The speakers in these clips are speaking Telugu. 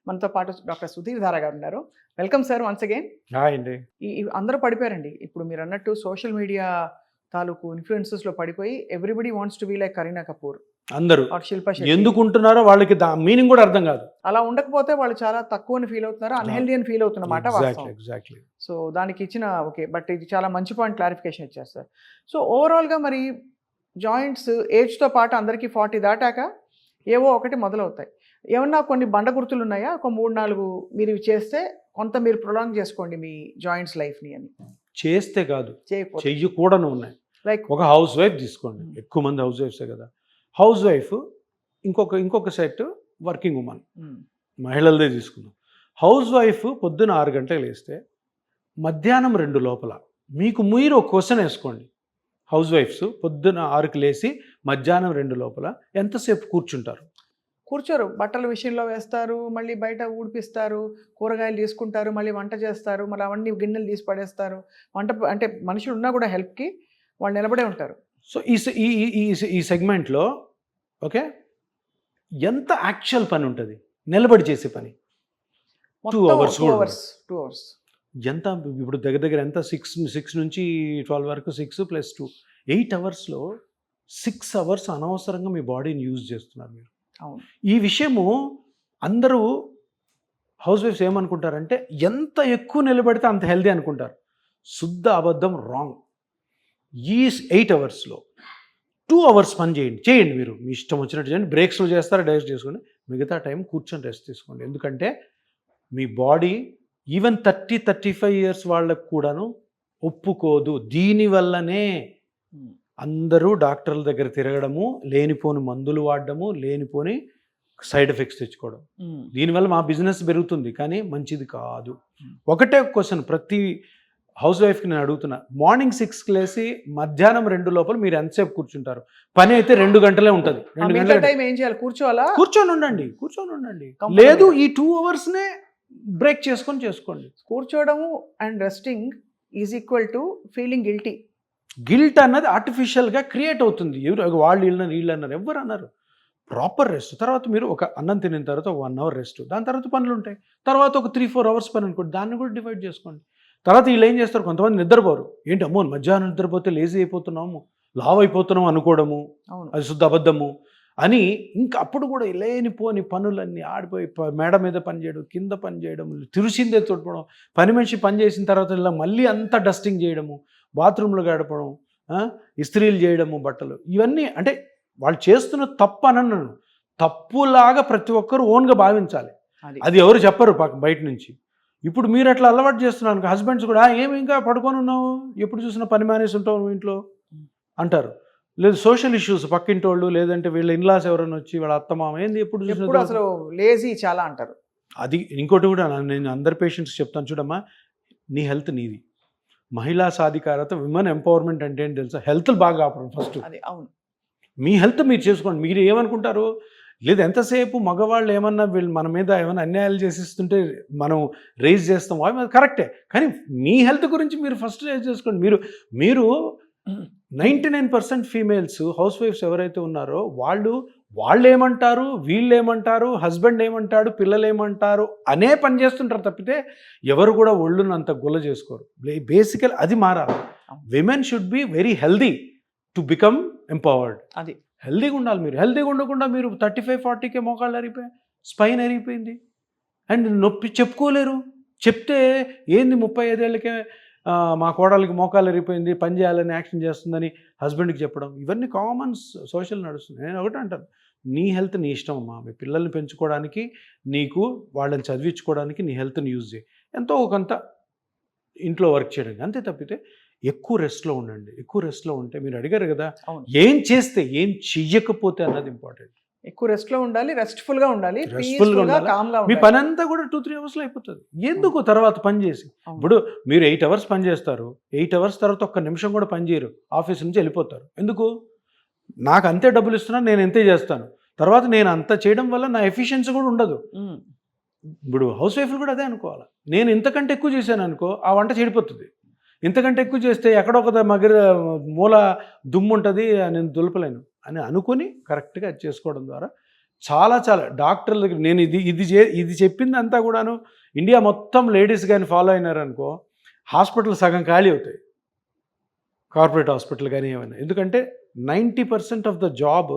మనతో పాటు డాక్టర్ సుధీర్ ధారా గారు ఉన్నారు. Welcome sir once again. Hi అండి. అందరూ పడిపోయారండి. ఇప్పుడు మీరు అన్నట్టు సోషల్ మీడియా తాలూకు ఇన్ఫ్లుయెన్సెస్లో పడిపోయి everybody wants to be like Kareena Kapoor, అందరూ శిల్పా శెట్టి. ఎందుకు ఉంటున్నారో వాళ్ళకి మీనింగ్ కూడా అర్థం కాదు. అలా ఉండకపోతే వాళ్ళు చాలా తక్కువ అని ఫీల్ అవుతున్నారు, అన్హెల్దీ అని ఫీల్ అవుతున్నమాట. ఎగ్జాక్ట్లీ. సో దానికి ఇచ్చిన ఓకే, బట్ ఇది చాలా మంచి పాయింట్ క్లారిఫికేషన్ ఇచ్చారు సార్. సో ఓవరాల్గా మరి జాయింట్స్ ఏజ్తో పాటు అందరికీ 40 దాటాక ఏవో ఒకటి మొదలవుతాయి. ఏమన్నా కొన్ని బండ గుర్తులు ఉన్నాయా? ఒక 3-4 మీరు ఇవి చేస్తే కొంత మీరు ప్రొలాంగ్ చేసుకోండి మీ జాయింట్స్ లైఫ్ని అని. చేస్తే కాదు, చేయకపోతే చెయ్యకూడను ఉన్నాయి. లైక్ ఒక హౌస్ వైఫ్ తీసుకోండి, ఎక్కువ మంది హౌస్ వైఫ్సే కదా. హౌస్ వైఫ్ ఇంకొక సెట్ వర్కింగ్ ఉమెన్, మహిళలదే తీసుకుందాం. హౌస్ వైఫ్ పొద్దున 6 గంటలకు లేస్తే మధ్యాహ్నం 2 లోపల మీరు ఒక క్వశ్చన్ వేసుకోండి. హౌస్ వైఫ్స్ పొద్దున 6కి లేచి మధ్యాహ్నం 2 లోపల ఎంతసేపు కూర్చుంటారు? కూర్చోరు. బట్టల విషయంలో వేస్తారు, మళ్ళీ బయట ఊడిపిస్తారు, కూరగాయలు తీసుకుంటారు, మళ్ళీ వంట చేస్తారు, మళ్ళీ అవన్నీ గిన్నెలు తీసి పడేస్తారు. వంట అంటే మనుషులు ఉన్నా కూడా హెల్ప్కి వాళ్ళు నిలబడే ఉంటారు. సో ఈ సెగ్మెంట్లో ఓకే, ఎంత యాక్చువల్ పని ఉంటుంది నిలబడి చేసే పని? 2 అవర్స్. 2 అవర్స్ ఎంత? ఇప్పుడు దగ్గర ఎంత? 6 నుంచి 12 వరకు, 6 + 2 8 అవర్స్లో 6 అవర్స్ అనవసరంగా మీ బాడీని యూజ్ చేస్తున్నారు మీరు. అవును. ఈ విషయము అందరూ హౌస్ వైఫ్స్ ఏమనుకుంటారంటే ఎంత ఎక్కువ నిలబడితే అంత హెల్దీ అనుకుంటారు. శుద్ధ అబద్ధం, రాంగ్. ఈ 8 అవర్స్లో 2 అవర్స్ పని చేయండి మీరు మీ ఇష్టం వచ్చినట్టు చేయండి. బ్రేక్స్లో చేస్తారా, డైరెక్ట్ చేసుకోండి. మిగతా టైం కూర్చొని రెస్ట్ తీసుకోండి. ఎందుకంటే మీ బాడీ ఈవెన్ 30-35 ఇయర్స్ వాళ్ళకు కూడాను ఒప్పుకోదు. దీనివల్లనే అందరూ డాక్టర్ల దగ్గర తిరగడము, లేనిపోని మందులు వాడడము, లేనిపోని సైడ్ ఎఫెక్ట్స్ తెచ్చుకోవడం. దీనివల్ల మా బిజినెస్ పెరుగుతుంది కానీ మంచిది కాదు. ఒకటే క్వశ్చన్ ప్రతి హౌస్ వైఫ్కి నేను అడుగుతున్నా. మార్నింగ్ 6కి లేసి మధ్యాహ్నం 2 లోపల మీరు ఎంతసేపు కూర్చుంటారు? పని అయితే 2 గంటలే ఉంటుంది. 2 గంటల టైం ఏం చేయాలి? కూర్చోవాలా? కూర్చొని ఉండండి. లేదు ఈ 2 అవర్స్నే బ్రేక్ చేసుకోండి. కూర్చోవడము and resting is equal to feeling guilty. Guilt అన్నది ఆర్టిఫిషియల్గా క్రియేట్ అవుతుంది. వాళ్ళు వీళ్ళు అన్నారు, ఎవరు అన్నారు? Proper rest. తర్వాత మీరు ఒక అన్నం తినిన తర్వాత 1 అవర్ రెస్ట్, దాని తర్వాత పనులు ఉంటాయి. తర్వాత ఒక 3-4 అవర్స్ పని అనుకోండి, దాన్ని కూడా డివైడ్ చేసుకోండి. తర్వాత వీళ్ళు ఏం చేస్తారు, కొంతమంది నిద్రపోరు. ఏంటి అమ్మో మధ్యాహ్నం నిద్రపోతే లేజీ అయిపోతున్నాము, లావ్ అయిపోతున్నాము అనుకోవడము, అది శుద్ధ అబద్ధము అని. ఇంకా అప్పుడు కూడా లేనిపోని పనులన్నీ ఆడిపోయి మేడ మీద పని చేయడం, కింద పని చేయడం, తిరుసిందే తోడుకోవడం, పని మనిషి పని చేసిన తర్వాత ఇలా మళ్ళీ అంతా డస్టింగ్ చేయడము, బాత్రూంలో గడపడం, ఇస్త్రీలు చేయడము, బట్టలు, ఇవన్నీ అంటే వాళ్ళు చేస్తున్న తప్పు అనను. తప్పులాగా ప్రతి ఒక్కరు ఓన్గా భావించాలి. అది ఎవరు చెప్పరు బయట నుంచి. ఇప్పుడు మీరు అట్లా అలవాటు చేస్తున్నాను. హస్బెండ్స్ కూడా ఏమి ఇంకా పడుకొని ఉన్నావు, ఎప్పుడు చూసినా పని మానేసి ఉంటావు నువ్వు ఇంట్లో అంటారు. లేదు సోషల్ ఇష్యూస్, పక్కింటి వాళ్ళు, లేదంటే వీళ్ళ ఇన్లాస్ ఎవరైనా వచ్చి వాళ్ళ అత్తమామ ఏంది ఎప్పుడు చూసినా అసలు లేజీ చాలా అంటారు. అది ఇంకోటి కూడా నేను అందరి పేషెంట్స్ చెప్తాను, చూడమ్మా నీ హెల్త్ నీది. మహిళా సాధికారత, విమెన్ ఎంపవర్మెంట్ అంటే ఏంటి తెలుసా? హెల్త్ బాగా కాపాడు ఫస్ట్. అవును. మీ హెల్త్ మీరు చేసుకోండి. మీరు ఏమనుకుంటారు, లేదు ఎంతసేపు మగవాళ్ళు ఏమన్నా వీళ్ళు మన మీద ఏమైనా అన్యాయాలు చేసిస్తుంటే మనం రేజ్ చేస్తాం, అది కరెక్టే. కానీ మీ హెల్త్ గురించి మీరు ఫస్ట్ రేజ్ చేసుకోండి. మీరు 99% ఫీమేల్స్ హౌస్ వైఫ్స్ ఎవరైతే ఉన్నారో వాళ్ళు ఏమంటారు, వీళ్ళు ఏమంటారు, హస్బెండ్ ఏమంటాడు, పిల్లలు ఏమంటారు అనే పని చేస్తుంటారు తప్పితే ఎవరు కూడా ఒళ్ళును అంత గుల్ల చేసుకోరు. బేసికల్ అది మారాలి. Women should be very healthy to become empowered. అది హెల్దీగా ఉండాలి. మీరు హెల్దీగా ఉండకుండా మీరు 35-40కే మోకాళ్ళు అరిగిపోయి స్పైన్ అరిగిపోయింది అండ్ నొప్పి చెప్పుకోలేరు. చెప్తే ఏంది 35 ఏళ్ళకే మా కోడలికి మోకాలు అరిగిపోయింది, పని చేయాలని యాక్షన్ చేస్తుందని హస్బెండ్కి చెప్పడం, ఇవన్నీ కామన్ సోషల్ నడుస్తుంది. నేను ఒకటే అంటాను, నీ హెల్త్ నీ ఇష్టం అమ్మా. మీ పిల్లల్ని పెంచుకోవడానికి, నీకు వాళ్ళని చదివించుకోవడానికి నీ హెల్త్ని యూజ్ చేయి. ఎంతో కొంత ఇంట్లో వర్క్ చేయడానికి, అంతే తప్పితే ఎక్కువ రెస్ట్లో ఉండండి. ఎక్కువ రెస్ట్లో ఉంటే మీరు అడిగారు కదా, ఏం చేస్తే ఏం చెయ్యకపోతే అన్నది ఇంపార్టెంట్. ఎక్కువ రెస్ట్లో ఉండాలి, రెస్ట్ఫుల్గా ఉండాలి, మీ పని అంతా కూడా 2-3 అవర్స్లో అయిపోతుంది. ఎందుకు తర్వాత పని చేసి? ఇప్పుడు మీరు 8 అవర్స్ పని చేస్తారు, 8 అవర్స్ తర్వాత ఒక్క నిమిషం కూడా పని చేయరు, ఆఫీస్ నుంచి వెళ్ళిపోతారు. ఎందుకు? నాకు అంతే డబ్బులు ఇస్తున్నాను, నేను ఎంతే చేస్తాను. తర్వాత నేను అంత చేయడం వల్ల నా ఎఫిషియన్సీ కూడా ఉండదు. ఇప్పుడు హౌస్ వైఫ్లు కూడా అదే అనుకోవాలి. నేను ఇంతకంటే ఎక్కువ చేశాను అనుకో, ఆ వంట చెడిపోతుంది. ఇంతకంటే ఎక్కువ చేస్తే ఎక్కడో ఒక మూల దుమ్ము ఉంటుంది, నేను దులపలేను అని అనుకుని కరెక్ట్గా అది చేసుకోవడం ద్వారా చాలా చాలా డాక్టర్ల దగ్గర నేను ఇది చెప్పిందంతా కూడాను ఇండియా మొత్తం లేడీస్ కానీ ఫాలో అయినారనుకో హాస్పిటల్ సగం ఖాళీ అవుతాయి, కార్పొరేట్ హాస్పిటల్ కానీ ఏమైనా. ఎందుకంటే 90% of the job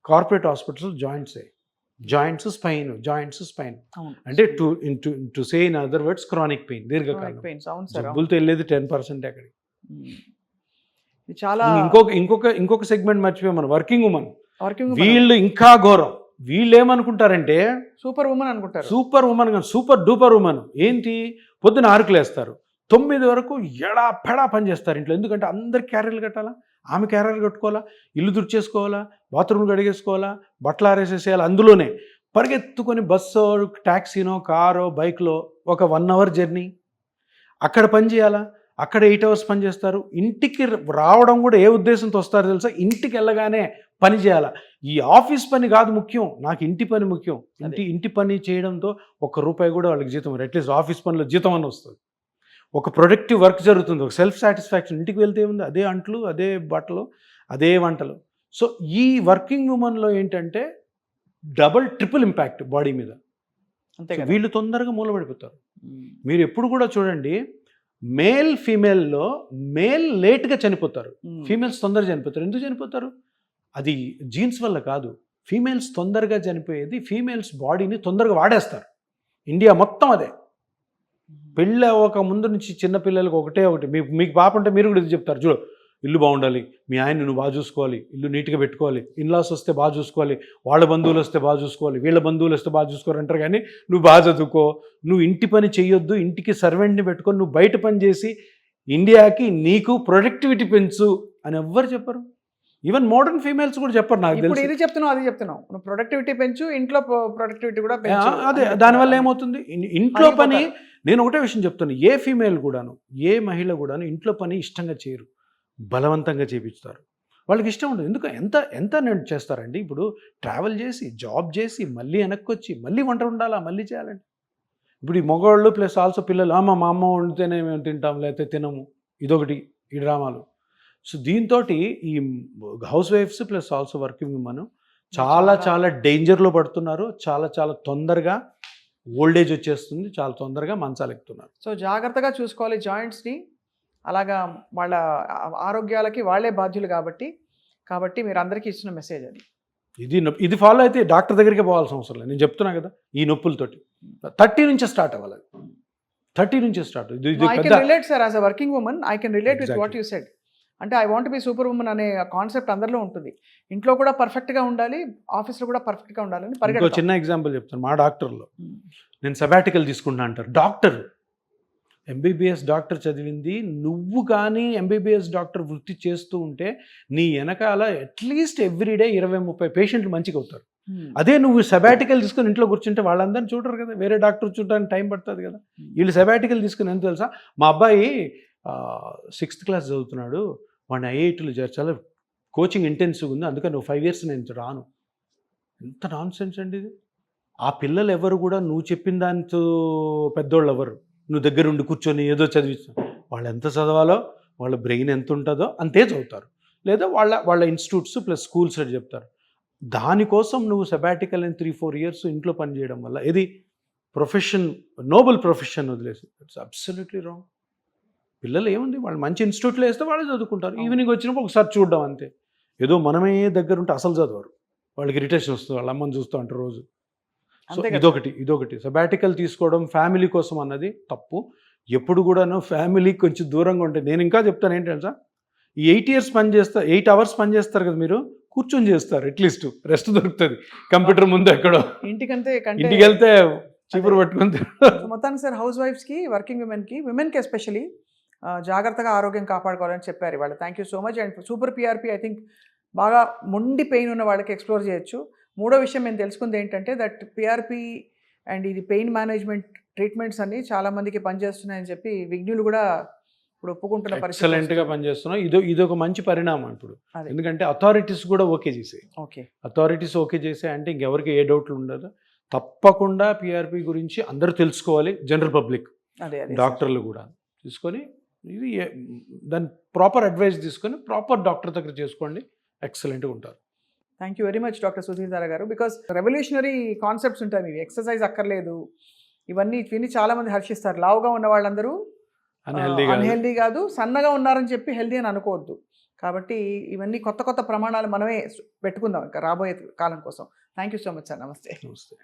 corporate hospitals joints spine అంటే to say in other words chronic pain, దీర్ఘకాలం జబ్బులతో వెళ్ళేది 10% అక్కడికి. చాలా ఇంకొక సెగ్మెంట్ మర్చిపోయాం మనం, వర్కింగ్ ఉమెన్. వీళ్ళు ఇంకా ఘోరం. వీళ్ళు ఏమనుకుంటారంటే సూపర్ ఉమెన్ అనుకుంటారు. సూపర్ ఉమెన్ కాదు, సూపర్ డూపర్ ఉమెన్. ఏంటి, పొద్దున 6కు లేస్తారు, 9 వరకు ఎడా పెడా పని చేస్తారు ఇంట్లో. ఎందుకంటే అందరికి క్యారియర్లు కట్టాలా, ఆమె క్యారియర్ కట్టుకోవాలా, ఇల్లు తుడిచేసుకోవాలా, బాత్రూమ్లు కడిగేసుకోవాలా, బట్టలు ఆరేసేసేయాలి. అందులోనే పరిగెత్తుకొని బస్సో ట్యాక్సీనో కారో బైక్లో ఒక 1 అవర్ జర్నీ, అక్కడ పని చేయాలా, అక్కడ 8 అవర్స్ పని చేస్తారు. ఇంటికి రావడం కూడా ఏ ఉద్దేశంతో వస్తారో తెలుసా, ఇంటికి వెళ్ళగానే పని చేయాలా. ఈ ఆఫీస్ పని కాదు ముఖ్యం, నాకు ఇంటి పని ముఖ్యం. ఇంటి పని చేయడంతో ₹1 కూడా వాళ్ళకి జీతం, అట్లీస్ట్ ఆఫీస్ పనిలో జీతం అని వస్తుంది. ఒక ప్రొడక్టివ్ వర్క్ జరుగుతుంది, ఒక సెల్ఫ్ సాటిస్ఫాక్షన్. ఇంటికి వెళ్తే ఉంది అదే అంట్లు, అదే బట్టలు, అదే వంటలు. సో ఈ వర్కింగ్ ఉమెన్లో ఏంటంటే డబుల్ ట్రిపుల్ ఇంపాక్ట్ బాడీ మీద. వీళ్ళు తొందరగా మూలపడిపోతారు. మీరు ఎప్పుడు కూడా చూడండి, ఫీమేల్లో మేల్ లేట్గా చనిపోతారు, ఫీమేల్స్ తొందరగా చనిపోతారు. ఎందుకు చనిపోతారు? అది జీన్స్ వల్ల కాదు. ఫీమేల్స్ తొందరగా చనిపోయేది, ఫీమేల్స్ బాడీని తొందరగా వాడేస్తారు. ఇండియా మొత్తం అదే. పెళ్ళి అవ్వక ముందు నుంచి చిన్నపిల్లలకి ఒకటి మీకు పాప ఉంటే మీరు కూడా ఇది చెప్తారు, చూడు ఇల్లు బాగుండాలి, మీ ఆయన్ని నువ్వు బాగా చూసుకోవాలి, ఇల్లు నీట్గా పెట్టుకోవాలి, ఇన్లాస్ వస్తే బాగా చూసుకోవాలి, వాళ్ళ బంధువులు వస్తే బాగా చూసుకోవాలి, వీళ్ళ బంధువులు వస్తే బాగా చూసుకోవాలి అంటారు. కానీ నువ్వు బాగా చదువుకో, నువ్వు ఇంటి పని చెయ్యొద్దు, ఇంటికి సర్వెంట్ని పెట్టుకొని నువ్వు బయట పని చేసి ఇండియాకి నీకు ప్రొడక్టివిటీ పెంచు అని ఎవ్వరు చెప్పరు. ఈవెన్ మోడర్న్ ఫీమేల్స్ కూడా చెప్పరు. నాకు ఇప్పుడు ఇది చెప్తున్నావు, అది చెప్తున్నావు, నువ్వు ప్రొడక్టివిటీ పెంచు, ఇంట్లో ప్రొడక్టివిటీ కూడా పెంచు. అదే దానివల్ల ఏమవుతుంది, ఇంట్లో పని. నేను ఒకటే విషయం చెప్తాను, ఏ ఫీమేల్ కూడాను, ఏ మహిళ కూడాను ఇంట్లో పని ఇష్టంగా చేయరు, బలవంతంగా చేపిస్తారు. వాళ్ళకి ఇష్టం ఉండదు. ఎందుకు ఎంత నేను చేస్తారండి. ఇప్పుడు ట్రావెల్ చేసి జాబ్ చేసి మళ్ళీ వెనక్కి వచ్చి మళ్ళీ వంట ఉండాలా, మళ్ళీ చేయాలండి. ఇప్పుడు ఈ మగవాళ్ళు ప్లస్ ఆల్సో పిల్లలు, మా అమ్మ వండితేనే మేము తింటాం, లేకపోతే తినము, ఇదొకటి ఈ డ్రామాలు. సో దీంతో ఈ హౌస్ వైఫ్స్ ప్లస్ ఆల్సో వర్కింగ్ ఉమెన్ చాలా డేంజర్లో పడుతున్నారు. చాలా తొందరగా ఓల్డేజ్ వచ్చేస్తుంది, చాలా తొందరగా మంచాలు ఎక్కుతున్నారు. సో జాగ్రత్తగా చూసుకోవాలి జాయింట్స్ని. అలాగా వాళ్ళ ఆరోగ్యాలకి వాళ్ళే బాధ్యులు కాబట్టి మీరు అందరికీ ఇచ్చిన మెసేజ్ అది. ఇది ఫాలో అయితే డాక్టర్ దగ్గరికి పోవాల్సిన అవసరం లేదు. నేను చెప్తున్నా కదా, ఈ నొప్పులతోటి 30 నుంచే స్టార్ట్ అవ్వాలి. 30 నుంచే start. I can relate sir, as a working woman I can relate with what you said. అంటే I want be super woman అనే కాన్సెప్ట్ అందరిలో ఉంటుంది. ఇంట్లో కూడా పర్ఫెక్ట్గా ఉండాలి, ఆఫీస్లో కూడా పర్ఫెక్ట్గా ఉండాలని ఇంకో చిన్న ఎగ్జాంపుల్ చెప్తాను. మా డాక్టర్లో నేను సబాటికల్ తీసుకుంటా అంటారు. డాక్టర్ ఎంబీబీఎస్ డాక్టర్ చదివింది, నువ్వు కానీ ఎంబీబీఎస్ డాక్టర్ వృత్తి చేస్తూ ఉంటే నీ వెనకాల అట్లీస్ట్ ఎవ్రీడే 20-30 పేషెంట్లు మంచిగా అవుతారు. అదే నువ్వు సబాటికల్ తీసుకుని ఇంట్లో కూర్చుంటే వాళ్ళందరినీ చూడరు కదా, వేరే డాక్టర్ చూడడానికి టైం పడుతుంది కదా. వీళ్ళు సబాటికల్ తీసుకుని ఎంత తెలుసా, మా అబ్బాయి 6th క్లాస్ చదువుతున్నాడు, వాడిని ఐఐటీలో చేర్చాలి, కోచింగ్ ఇంటెన్సివ్ ఉంది, అందుకని నువ్వు 5 years నేను రాను. ఎంత నాన్ సెన్స్ అండి ఇది. ఆ పిల్లలు ఎవరు కూడా నువ్వు చెప్పిన దాంతో పెద్దోళ్ళు ఎవరు, నువ్వు దగ్గర ఉండి కూర్చొని ఏదో చదివిస్తావు. వాళ్ళు ఎంత చదవాలో, వాళ్ళ బ్రెయిన్ ఎంత ఉంటుందో అంతే చదువుతారు. లేదా వాళ్ళ ఇన్స్టిట్యూట్స్ ప్లస్ స్కూల్స్ అని చెప్తారు. దానికోసం నువ్వు సబాటికల్ అని 3-4 years ఇంట్లో పనిచేయడం వల్ల ఇది ప్రొఫెషన్, నోబెల్ ప్రొఫెషన్ వదిలేసి, ఇట్స్ అబ్సల్యూట్లీ రాంగ్. పిల్లలు ఏముంది, వాళ్ళు మంచి ఇన్స్టిట్యూట్లో వేస్తే వాళ్ళు చదువుకుంటారు. ఈవినింగ్ వచ్చినప్పుడు ఒకసారి చూడడం అంతే. ఏదో మనమే దగ్గర ఉంటే అసలు చదవరు, వాళ్ళకి ఇరిటేషన్ వస్తుంది, వాళ్ళ అమ్మని చూస్తూ ఉంటారు రోజు. సో ఇదొకటి సబాటికల్ తీసుకోవడం ఫ్యామిలీ కోసం అన్నది తప్పు. ఎప్పుడు కూడాను ఫ్యామిలీ కొంచెం దూరంగా ఉంటే, నేను ఇంకా చెప్తాను ఏంటంటే, ఈ 8 hours పని చేస్తారు కదా, మీరు కూర్చొని చేస్తారు, అట్లీస్ట్ రెస్ట్ దొరుకుతుంది. కంప్యూటర్ ముందు ఎక్కడో, ఇంటికి వెళ్తే చీపురు పట్టుకుంటే. మొత్తానికి సార్ హౌస్ వైఫ్స్కి, వర్కింగ్ విమెన్కి ఎస్పెషలీ జాగ్రత్తగా ఆరోగ్యం కాపాడుకోవాలని చెప్పారు వాళ్ళు. Thank you so much. And super PRP I think బాగా మొండి పెయిన్ ఉన్న వాళ్ళకి ఎక్స్ప్లోర్ చేయొచ్చు. మూడో విషయం నేను తెలుసుకుంది ఏంటంటే, దట్ పిఆర్పి అండ్ ఇది పెయిన్ మేనేజ్మెంట్ ట్రీట్మెంట్స్ అన్ని చాలామందికి పనిచేస్తున్నాయని చెప్పి విజ్ఞులు కూడా ఇప్పుడు ఒప్పుకుంటున్న పరిస్థితి. ఎక్సలెంట్గా పనిచేస్తున్నాం. ఇదొక మంచి పరిణామం ఇప్పుడు. ఎందుకంటే అథారిటీస్ కూడా ఓకే చేసాయి. అథారిటీస్ ఓకే చేసాయి అంటే ఇంకెవరికి ఏ డౌట్లు ఉండదు. తప్పకుండా పిఆర్పి గురించి అందరూ తెలుసుకోవాలి, జనరల్ పబ్లిక్, డాక్టర్లు కూడా తీసుకొని ఇది దాని ప్రాపర్ అడ్వైస్ తీసుకొని ప్రాపర్ డాక్టర్ దగ్గర చేసుకోండి, ఎక్సలెంట్గా ఉంటారు. Thank you very much doctor Sudheer garu. Because revolutionary concepts ఉంటాయి ఇవి. ఎక్సర్సైజ్ అక్కర్లేదు, ఇవన్నీ విని చాలా మంది హర్షిస్తారు. లావుగా ఉన్న వాళ్ళందరూ అన్హెల్దీ కాదు, సన్నగా ఉన్నారని చెప్పి హెల్దీ అని అనుకోవద్దు. కాబట్టి ఇవన్నీ కొత్త కొత్త ప్రమాణాలు మనమే పెట్టుకుందాం ఇంకా రాబోయే కాలం కోసం. Thank you so much sir. నమస్తే. నమస్తే.